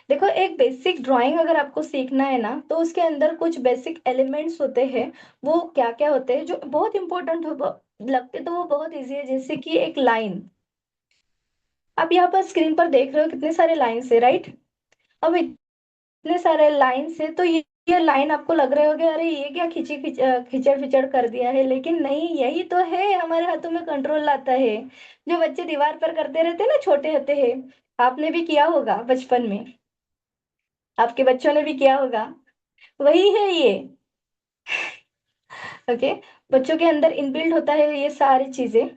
देखो, एक basic drawing अगर आपको सीखना है ना, तो उसके अंदर कुछ बेसिक एलिमेंट्स होते हैं। वो क्या क्या होते हैं जो बहुत इंपॉर्टेंट हो, लगते तो वो बहुत इजी है, जैसे कि एक लाइन। आप यहाँ पर स्क्रीन पर देख रहे हो कितने सारे लाइन्स है, राइट? अब इतने सारे लाइन्स है, तो ये लाइन आपको लग रहे होगे, अरे ये क्या खिचड़ फिचड़ कर दिया है, लेकिन नहीं, यही तो है हमारे हाथों में कंट्रोल लाता है। जो बच्चे दीवार पर करते रहते हैं ना, छोटे होते हैं, आपने भी किया होगा बचपन में, आपके बच्चों ने भी किया होगा, वही है ये। ओके। बच्चों के अंदर इनबिल्ड होता है ये सारी चीजें।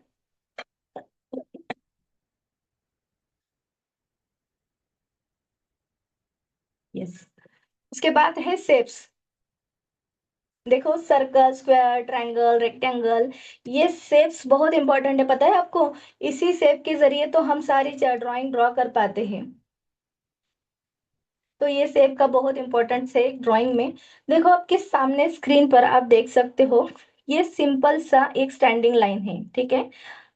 यस। उसके बाद है शेप्स। देखो, सर्कल, स्क्वायर, ट्रायंगल, रेक्टेंगल, ये शेप्स बहुत इंपॉर्टेंट है, पता है आपको? इसी शेप के जरिए तो हम सारी ड्राइंग ड्रॉ कर पाते हैं। तो ये शेप का बहुत इंपॉर्टेंस है ड्राइंग में। देखो, आपके सामने स्क्रीन पर आप देख सकते हो, ये सिंपल सा एक स्टैंडिंग लाइन है, ठीक है।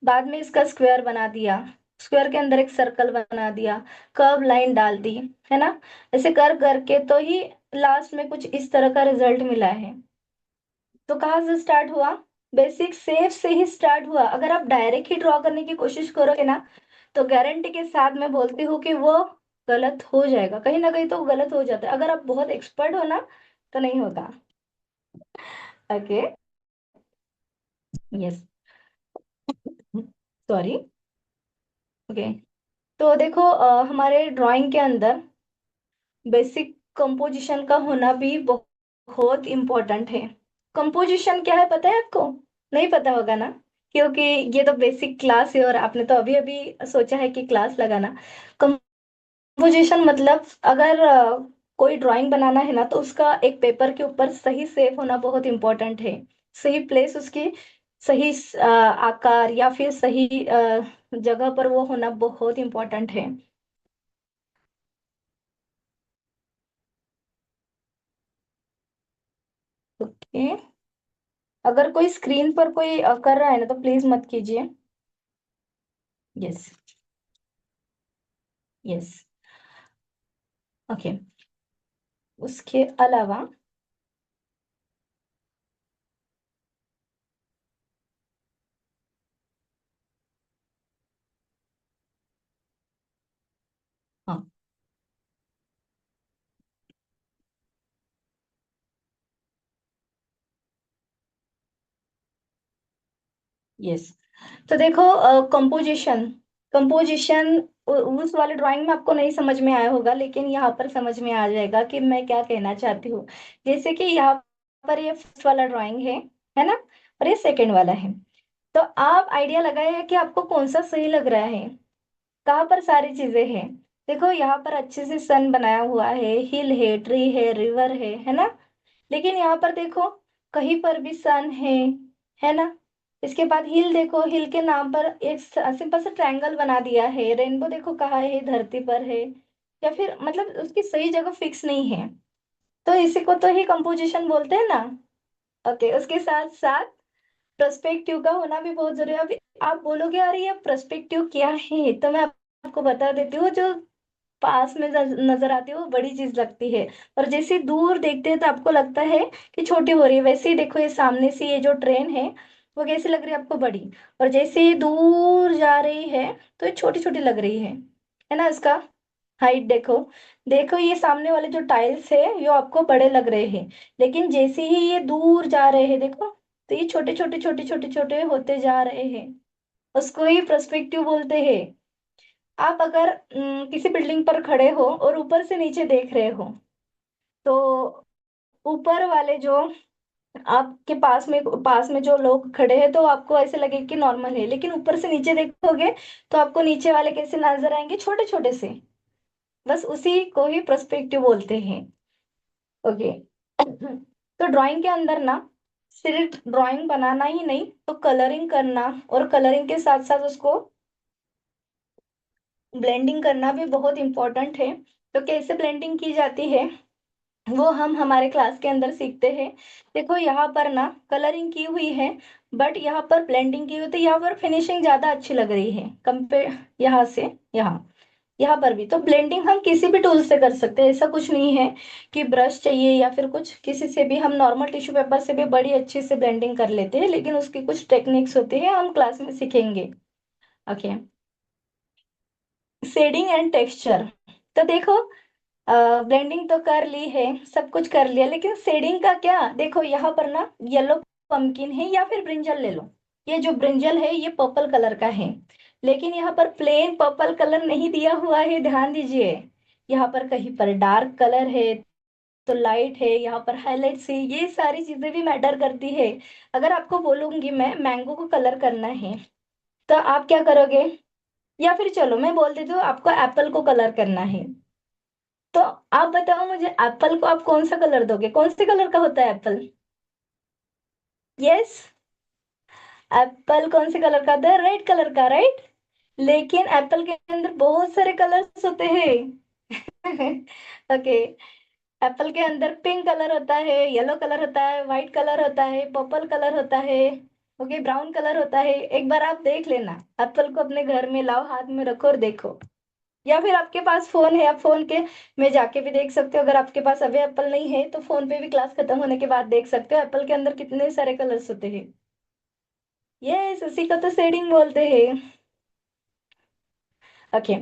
बाद में इसका स्क्वायर बना दिया, स्क्वायर के अंदर एक सर्कल बना दिया, कर्व लाइन डाल दी, है ना? ऐसे कर करके तो ही लास्ट में कुछ इस तरह का रिजल्ट मिला है। तो कहाँ से स्टार्ट हुआ? बेसिक शेप से ही स्टार्ट हुआ। अगर आप डायरेक्ट ही ड्रॉ करने की कोशिश करोगे ना, तो गारंटी के साथ मैं बोलती हूँ कि वो गलत हो जाएगा, कहीं ना कहीं तो गलत हो जाता है। अगर आप बहुत एक्सपर्ट हो ना, तो नहीं होगा। ओके। यस। सॉरी। ओके। तो देखो, हमारे ड्राइंग के अंदर बेसिक कंपोजिशन का होना भी बहुत इम्पोर्टेंट है। कंपोजिशन क्या है पता है आपको? नहीं पता होगा ना, क्योंकि ये तो बेसिक क्लास है और आपने तो अभी अभी सोचा है कि क्लास लगाना। कंपोजिशन मतलब, अगर कोई ड्राइंग बनाना है ना, तो उसका एक पेपर के ऊपर सही शेप होना बहुत इंपॉर्टेंट है। सही प्लेस उसकी, सही आकार, या फिर सही जगह पर वो होना बहुत इंपॉर्टेंट है। ओके। अगर कोई स्क्रीन पर कोई कर रहा है ना, तो प्लीज मत कीजिए। यस। यस। ओके। उसके अलावा, हाँ। यस। तो देखो, कंपोजिशन कंपोजिशन उस वाले ड्राइंग में आपको नहीं समझ में आया होगा, लेकिन यहाँ पर समझ में आ जाएगा कि मैं क्या कहना चाहती हूँ। जैसे कि यहाँ पर ये फर्स्ट वाला ड्राइंग है ना? और ये सेकंड वाला है। तो आप आइडिया लगाए कि आपको कौन सा सही लग रहा है, कहाँ पर सारी चीजें हैं। देखो, यहाँ पर अच्छे से सन बनाया हुआ है, हिल है, ट्री है, रिवर है ना? लेकिन यहाँ पर देखो, कहीं पर भी सन है ना? इसके बाद हिल, देखो हिल के नाम पर एक सिंपल सा ट्रायंगल बना दिया है। रेनबो देखो कहाँ है, धरती पर है, या फिर मतलब उसकी सही जगह फिक्स नहीं है। तो इसी को तो ही कंपोजिशन बोलते हैं ना। ओके। उसके साथ साथ पर्सपेक्टिव का होना भी बहुत जरूरी है। अभी आप बोलोगे अरे ये पर्सपेक्टिव क्या है, तो मैं आपको बता देती हूँ। जो पास में नजर आती है वो बड़ी चीज लगती है, और जैसे दूर देखते हैं तो आपको लगता है कि छोटी हो रही है। वैसे ही देखो, ये सामने से ये जो ट्रेन है, वो कैसी लग रही है आपको? बड़ी। और जैसे ये दूर जा रही है, तो ये छोटी छोटी लग रही है ना? इसका हाइट देखो। देखो, ये सामने वाले जो टाइल्स है, ये आपको बड़े लग रहे हैं, लेकिन जैसे ही ये दूर जा रहे हैं, देखो, तो ये छोटे छोटे छोटे छोटे छोटे होते जा रहे हैं। उसको ही पर्सपेक्टिव बोलते हैं। आप अगर किसी बिल्डिंग पर खड़े हो और ऊपर से नीचे देख रहे हो, तो ऊपर वाले जो आपके पास में जो लोग खड़े हैं, तो आपको ऐसे लगे कि नॉर्मल है, लेकिन ऊपर से नीचे देखोगे, तो आपको नीचे वाले कैसे नजर आएंगे? छोटे छोटे से। बस उसी को ही पर्सपेक्टिव बोलते हैं। ओके। तो ड्राइंग के अंदर ना, सिर्फ ड्राइंग बनाना ही नहीं, तो कलरिंग करना, और कलरिंग के साथ साथ उसको ब्लेंडिंग करना भी बहुत इंपॉर्टेंट है। तो कैसे ब्लेंडिंग की जाती है, वो हम हमारे क्लास के अंदर सीखते हैं। देखो, यहाँ पर ना कलरिंग की हुई है, बट यहाँ पर ब्लेंडिंग की हुई, तो यहाँ पर फिनिशिंग ज्यादा अच्छी लग रही है कंपेयर यहाँ से यहाँ। यहाँ पर भी तो ब्लेंडिंग हम किसी भी टूल से कर सकते हैं, ऐसा कुछ नहीं है कि ब्रश चाहिए या फिर कुछ, किसी से भी हम नॉर्मल टिश्यू पेपर से भी बड़ी अच्छी से ब्लेंडिंग कर लेते हैं, लेकिन उसकी कुछ टेक्निक्स होती है, हम क्लास में सीखेंगे। ओके। Shading and texture. तो देखो, ब्लेंडिंग तो कर ली है, सब कुछ कर लिया, लेकिन शेडिंग का क्या, देखो यहाँ पर ना येलो पंकिन है या फिर ब्रिंजल ले लो। ये जो ब्रिंजल है ये पर्पल कलर का है, लेकिन यहाँ पर प्लेन पर्पल कलर नहीं दिया हुआ है, ध्यान दीजिए। यहाँ पर कहीं पर डार्क कलर है, तो लाइट है, यहाँ पर हाईलाइट्स है, ये सारी चीजें भी मैटर करती है। अगर आपको बोलूंगी मैं मैंगो को कलर करना है, तो आप क्या करोगे? या फिर चलो मैं बोल देती हूँ, आपको एप्पल को कलर करना है, तो आप बताओ मुझे, एप्पल को आप कौन सा कलर दोगे? कौन से कलर का होता है एप्पल? यस, एप्पल कौन से कलर का होता है? रेड कलर का, राइट। लेकिन एप्पल के अंदर बहुत सारे कलर्स होते हैं। ओके। एप्पल के अंदर पिंक कलर होता है, येलो कलर होता है, व्हाइट कलर होता है, पर्पल कलर होता है, ओके, ब्राउन कलर होता है। एक बार आप देख लेना, एप्पल को अपने घर में लाओ, हाथ में रखो और देखो। या फिर आपके पास फोन है, आप फोन के में जाके भी देख सकते हो। अगर आपके पास अभी एप्पल नहीं है तो फोन पे भी क्लास खत्म होने के बाद देख सकते हो एप्पल के अंदर कितने सारे कलर्स होते हैं। यस, उसी को तो शेडिंग बोलते हैं। ओके।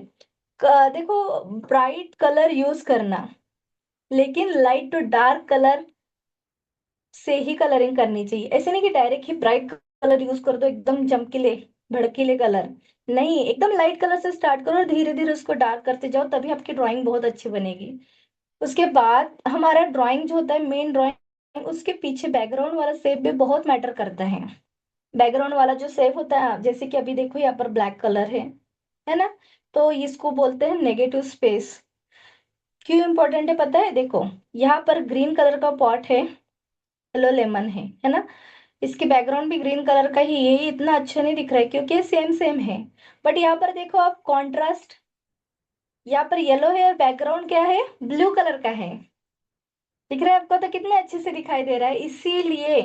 देखो, ब्राइट कलर यूज करना, लेकिन लाइट टू डार्क कलर से ही कलरिंग करनी चाहिए। ऐसे नहीं कि डायरेक्ट ही ब्राइट कलर यूज कर दो, एकदम चमकीले भड़कीले कलर। नहीं, एकदम लाइट कलर से स्टार्ट करो और धीरे धीरे उसको डार्क करते जाओ, तभी आपकी ड्राइंग बहुत अच्छी बनेगी। उसके बाद हमारा ड्राइंग जो होता है, मेन ड्राइंग, उसके पीछे बैकग्राउंड वाला शेप भी बहुत मैटर करता है। बैकग्राउंड वाला जो शेप होता है, जैसे कि अभी देखो यहाँ पर ब्लैक कलर है ना, तो इसको बोलते हैं नेगेटिव स्पेस। क्यों इंपॉर्टेंट है पता है? देखो, यहाँ पर ग्रीन कलर का पॉट है, येलो लेमन है ना, इसकी बैकग्राउंड भी ग्रीन कलर का ही है, ये इतना अच्छा नहीं दिख रहा है क्योंकि सेम सेम है। बट यहाँ पर देखो आप कॉन्ट्रास्ट, यहाँ पर येलो है और बैकग्राउंड क्या है, ब्लू कलर का है। दिख रहा है आपको? तो कितने अच्छे से दिखाई दे रहा है। इसीलिए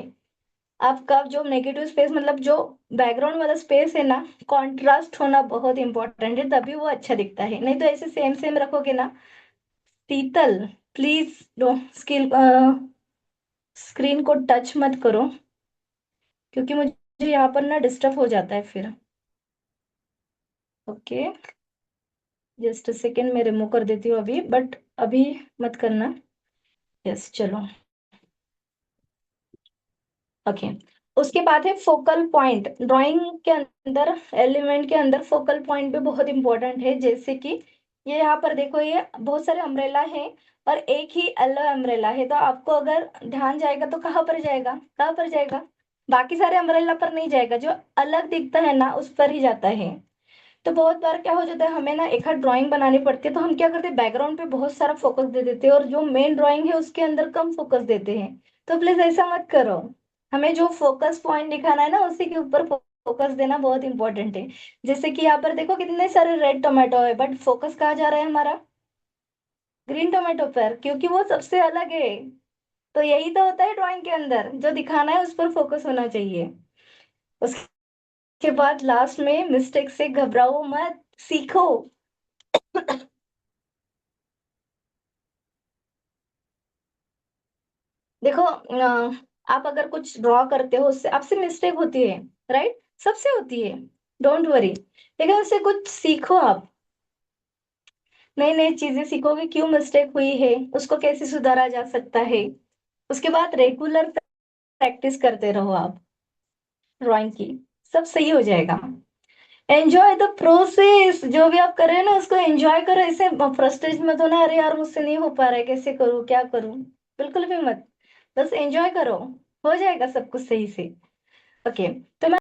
आपका जो नेगेटिव स्पेस, मतलब जो बैकग्राउंड वाला स्पेस है ना, कॉन्ट्रास्ट होना बहुत इंपॉर्टेंट है, तभी वो अच्छा दिखता है। नहीं तो ऐसे सेम सेम रखोगे ना। शीतल, प्लीज डो स्क्रीन को टच मत करो, क्योंकि मुझे यहाँ पर ना डिस्टर्ब हो जाता है फिर। ओके, जस्ट सेकेंड, मैं रिमूव कर देती हूँ अभी, बट अभी मत करना। यस, चलो। ओके। उसके बाद है फोकल पॉइंट। ड्राइंग के अंदर, एलिमेंट के अंदर फोकल पॉइंट भी बहुत इंपॉर्टेंट है। जैसे कि ये यहाँ पर देखो, ये बहुत सारे अम्ब्रेला है और एक ही येलो अम्ब्रेला है, तो आपको अगर ध्यान जाएगा तो कहाँ पर जाएगा? कहाँ पर जाएगा? बाकी सारे अम्ब्रेला पर नहीं जाएगा, जो अलग दिखता है ना उस पर ही जाता है। तो बहुत बार क्या हो जाता है, हमें ना एक हाथ ड्राइंग बनानी पड़ती है, तो हम क्या करते हैं, बैकग्राउंड पे बहुत सारा फोकस दे देते हैं और जो मेन ड्राइंग है उसके अंदर कम फोकस देते हैं। तो प्लीज ऐसा मत करो। हमें जो फोकस पॉइंट दिखाना है ना, उसी के ऊपर फोकस देना बहुत इंपॉर्टेंट है। जैसे कि यहाँ पर देखो कितने सारे रेड टोमेटो है, बट फोकस कहाँ जा रहा है हमारा? ग्रीन टोमेटो पर, क्योंकि वो सबसे अलग है। तो यही तो होता है ड्राइंग के अंदर, जो दिखाना है उस पर फोकस होना चाहिए। उसके बाद लास्ट में, मिस्टेक से घबराओ मत, सीखो। देखो, आप अगर कुछ ड्रॉ करते हो, उससे आपसे मिस्टेक होती है, राइट, सबसे होती है, डोंट वरी, लेकिन उससे कुछ सीखो आप। नई नई चीजें सीखोगे, क्यों मिस्टेक हुई है, उसको कैसे सुधारा जा सकता है। उसके बाद रेगुलर प्रैक्टिस करते रहो आप ड्राइंग की, सब सही हो जाएगा। एंजॉय द प्रोसेस, जो भी आप कर रहे हो ना उसको एंजॉय करो। ऐसे फ्रस्ट्रेट मत होना, अरे यार मुझसे नहीं हो पा रहा है, कैसे करूँ, क्या करूँ, बिल्कुल भी मत। बस एंजॉय करो, हो जाएगा सब कुछ सही से। ओके। तो मैं